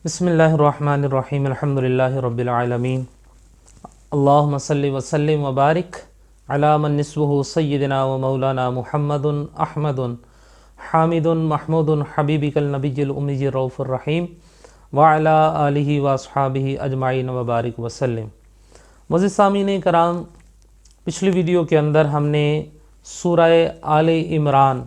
بسم اللہ الرحمن الرحیم الحمدللہ رب العالمین اللہم صلی وسلم وبارک علی من نسبہ سیدنا و مولانا محمد احمد حامد محمود حبیبک النبی الأمی الرؤوف الرحیم وعلی آلہ واصحابہ اجمعین وبارک وسلم۔ معزز سامعین کرام، پچھلی ویڈیو کے اندر ہم نے سورہ آل عمران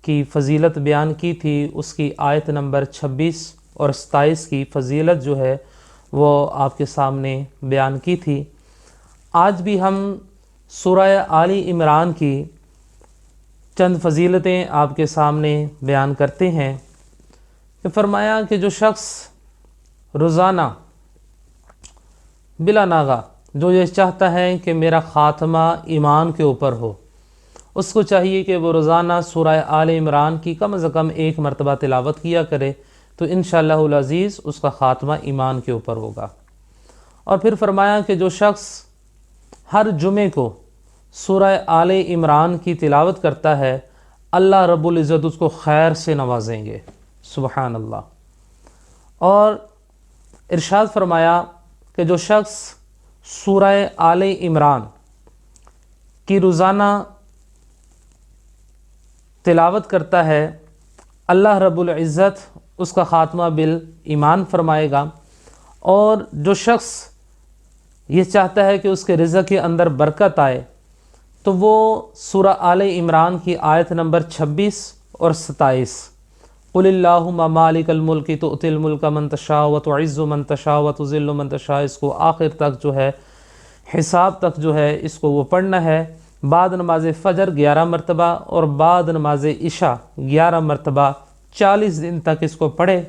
کی فضیلت بیان کی تھی، اس کی آیت نمبر 26 اور 27 کی فضیلت جو ہے وہ آپ کے سامنے بیان کی تھی۔ آج بھی ہم سورہ آل عمران کی چند فضیلتیں آپ کے سامنے بیان کرتے ہیں کہ فرمایا کہ جو شخص روزانہ بلا ناغہ جو یہ چاہتا ہے کہ میرا خاتمہ ایمان کے اوپر ہو، اس کو چاہیے کہ وہ روزانہ سورہ آل عمران کی کم از کم ایک مرتبہ تلاوت کیا کرے، تو انشاءاللہ العزیز اس کا خاتمہ ایمان کے اوپر ہوگا۔ اور پھر فرمایا کہ جو شخص ہر جمعے کو سورہ آل عمران کی تلاوت کرتا ہے، اللہ رب العزت اس کو خیر سے نوازیں گے، سبحان اللہ۔ اور ارشاد فرمایا کہ جو شخص سورہ آل عمران کی روزانہ تلاوت کرتا ہے، اللہ رب العزت اس کا خاتمہ بالایمان فرمائے گا۔ اور جو شخص یہ چاہتا ہے کہ اس کے رزق کے اندر برکت آئے، تو وہ سورہ آل عمران کی آیت نمبر 26 اور 27 قل اللہم مالک الملک تؤتی الملک من تشاء وتعز من تشاء وتذل من تشاء، اس کو آخر تک جو ہے حساب تک جو ہے اس کو وہ پڑھنا ہے۔ بعد نماز فجر 11 مرتبہ اور بعد نماز عشاء 11 مرتبہ 40 دن تک اس کو پڑھے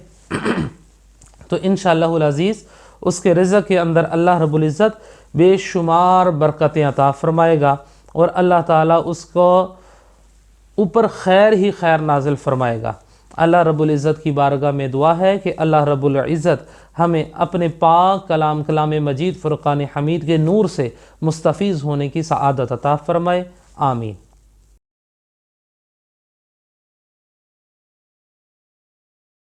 تو انشاءاللہ العزیز اس کے رزق کے اندر اللہ رب العزت بے شمار برکتیں عطا فرمائے گا، اور اللہ تعالیٰ اس کو اوپر خیر ہی خیر نازل فرمائے گا۔ اللہ رب العزت کی بارگاہ میں دعا ہے کہ اللہ رب العزت ہمیں اپنے پاک کلام مجید فرقان حمید کے نور سے مستفیض ہونے کی سعادت عطا فرمائے، آمین۔